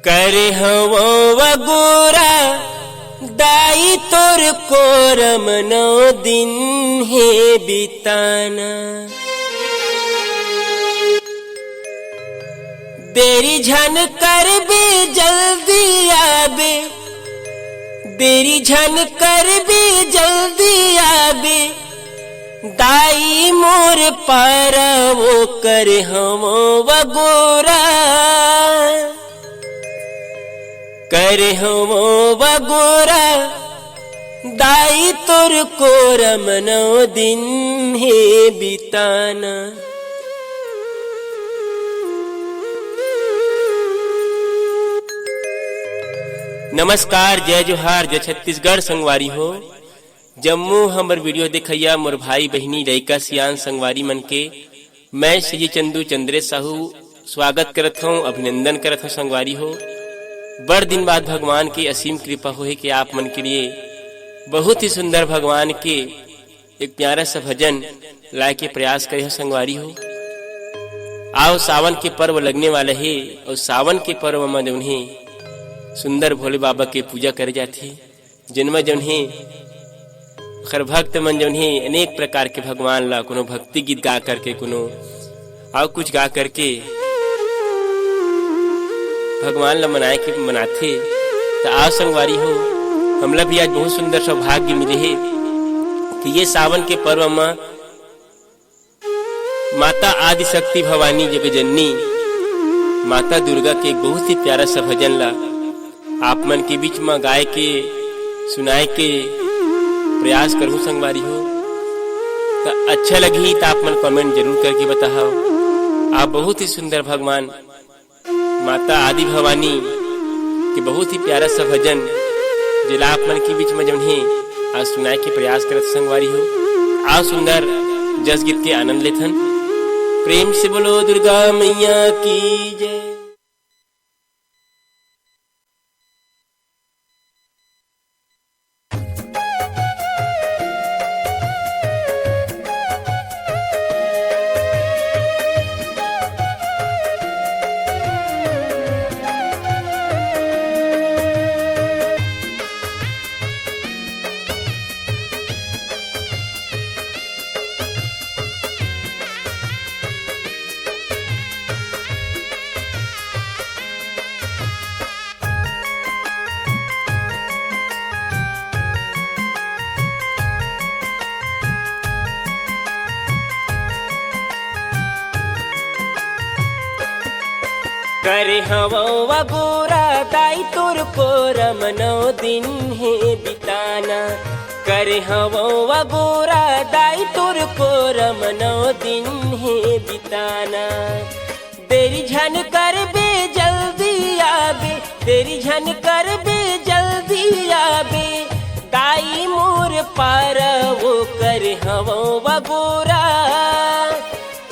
करे हवो वगोरा दाई तोर कोरम नो दिन है बिताना। देरी झन कर बे जल्दी आबे, देरी झन कर बे जल्दी आबे, दाई मोर पारा वो करे हवो वगोरा, करे हवो वगोरा दाई तोर कोरम नो दिन है बिताना। नमस्कार, जय जोहार, जय छत्तीसगढ़ संगवारी हो। जम्मू हमर वीडियो देखैया मोर भाई बहिनी लइका सियान संगवारी मन के मैं श्री चंदू चंद्रे साहू स्वागत करत हूँ, अभिनंदन करत हूँ संगवारी हो। बड़ दिन बाद भगवान की असीम कृपा हो है कि आप मन के लिए बहुत ही सुंदर भगवान के एक प्यारा सा भजन लाए के प्रयास करे हो संगवारी हो। आओ सावन के पर्व लगने वाला है और सावन के पर्व में उन्हें सुंदर भोले बाबा के पूजा करे जाते, जिनमें जिन्हें खर भक्त मन जिन्हें अनेक प्रकार के भगवान ला कोनो भक्ति गीत गा करके कोनो और कुछ गा करके भगवान ला मनाथे। तो आओ संगवारी हो, हमला भी आज बहुत सुंदर सौभाग्य मिले है कि ये सावन के पर्व में माता आदि शक्ति भवानी जगत जननी माता दुर्गा के एक बहुत ही प्यारा सा भजन ला आप मन के बीच में गाय के सुनाए के प्रयास करूं संगवारी हो। तो अच्छा लगी तो आप मन कमेंट जरूर करके बताओ। आप बहुत ही सुंदर भगवान माता आदि भवानी के बहुत ही प्यारा सा भजन जिला आप मन के बीच में जब आज सुनाए के प्रयास करत संगवारी हो। आओ सुंदर जस गीत के आनंद लेथन। प्रेम से बोलो दुर्गा मैया की जय। करे हवो वगोरा दाई तोर कोरम नो दिन है बिताना। करे हवो वगोरा दाई तोर कोरम नो दिन है बिताना। देरी झन कर बे जल्दी आबे, देरी झन कर बे जल्दी आबे, दाई मोर पारा वो करे हवो वगोरा,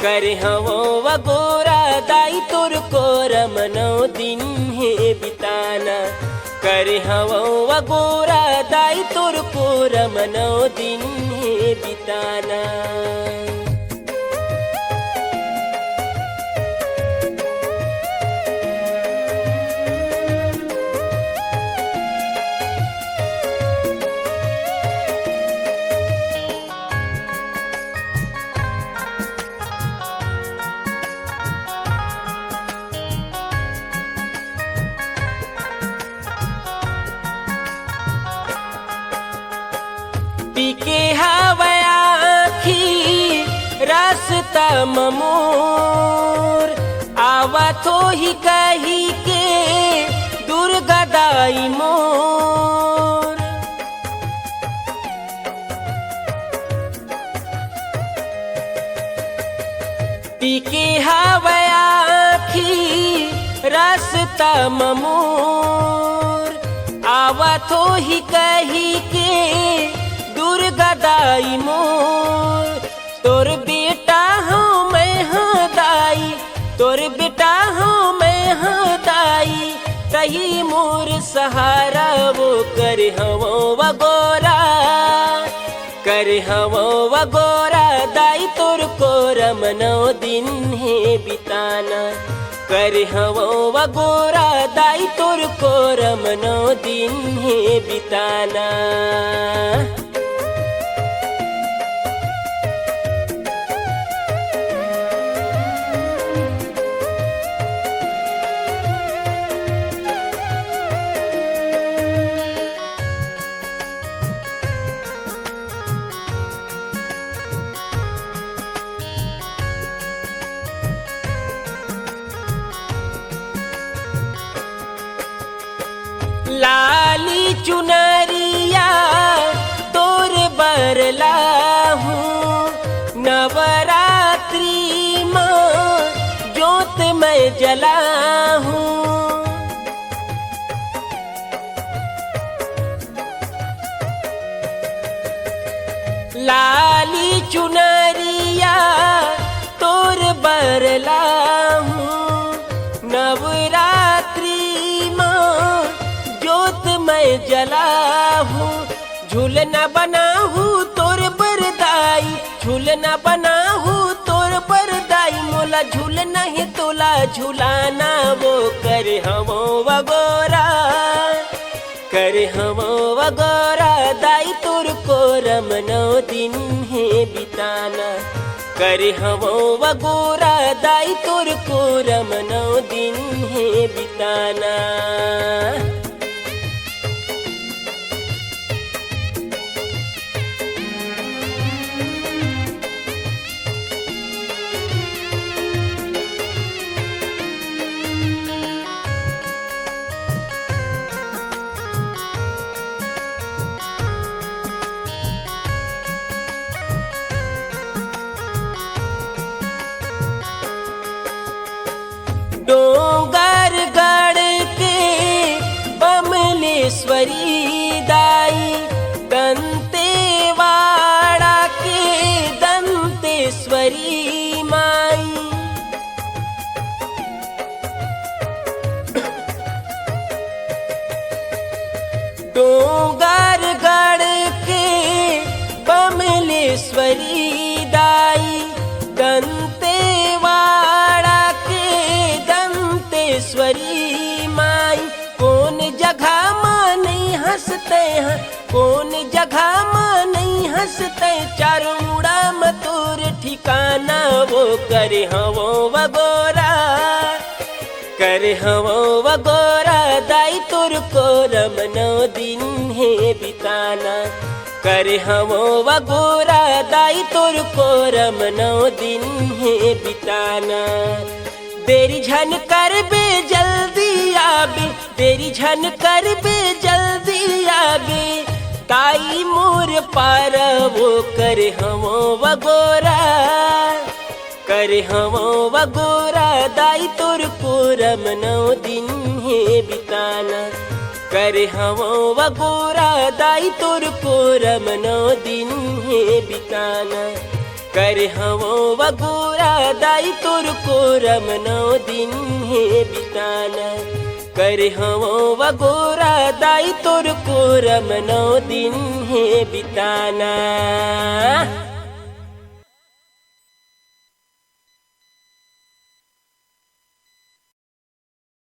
करे हवो वगोरा दाई तोर कोरम नो दिन है बिताना। करे हवो वगोरा दाई तोर कोरम नो दिन है बिताना। पीके हवया आखी रास्ता ममोर, आवा तो ही कही के दुर्गा दाई मोर। पीके हवया आखी रास्ता ममोर, आवा तो ही कही के दुर्गा दाई मोर। तोर बेटा हूँ मैं हाँ दाई, तोर बेटा हूँ मैं हाँ दाई, कही मोर सहारा वो करे हवो वगोरा, करे हवो वगोरा दाई तोर कोरम नो दिन है बिताना। करे हवो वगोरा दाई तोर को रमनो दिन है बिताना। लाली चुनरिया तोर बरला हूँ, नवरात्रि माँ जोत मैं जला हूँ। लाली चुनरिया तोर बरला हूँ, नवरात्रि मैं जला हूँ। झूलना बना हूँ तोर बरदाई, झूलना बना हूँ तोर बरदाई, मोला झूलना है तोला झूलाना। वो करे हमो वगोरा, करे हमो वगोरा दाई तोर को रमनो दिन है बिताना। करे हमो वगोरा दाई तोर को रमनो दिन है बिताना। डोंगर गढ़ के बमलेश्वरी दाई, दंतेवाड़ा के दंतेश्वरी माई। डोंगर गढ़ के बमलेश्वरी दाई, दंतेवाड़ा दंतेश्वरी माई। कौन जगह माँ नहीं हंसते हैं, कौन जगह माँ नहीं हंसते, चारों मुड़ा मतूर ठिकाना। वो करे हवो वगोरा, करे हवो वगोरा दाई तोर को रमनो दिन है बिताना। करे हवो वगोरा दाई तोर को रमनो दिन है बिताना। तेरी झन कर बे जल्दी आबे, तेरी झन कर बे जल्दी आबे, ताई मोर पार वो करे हमो वगोरा, करे हमो वगोरा दाई तोर को रमनो दिन है बिताना। करे हमो वगोरा दाई तोर को रमनो दिन है बिताना। करे हमो वगोरा दाई तोर को रमनो दिन है बिताना। करे हमो वगोरा दाई तोर को रमनो दिन है बिताना।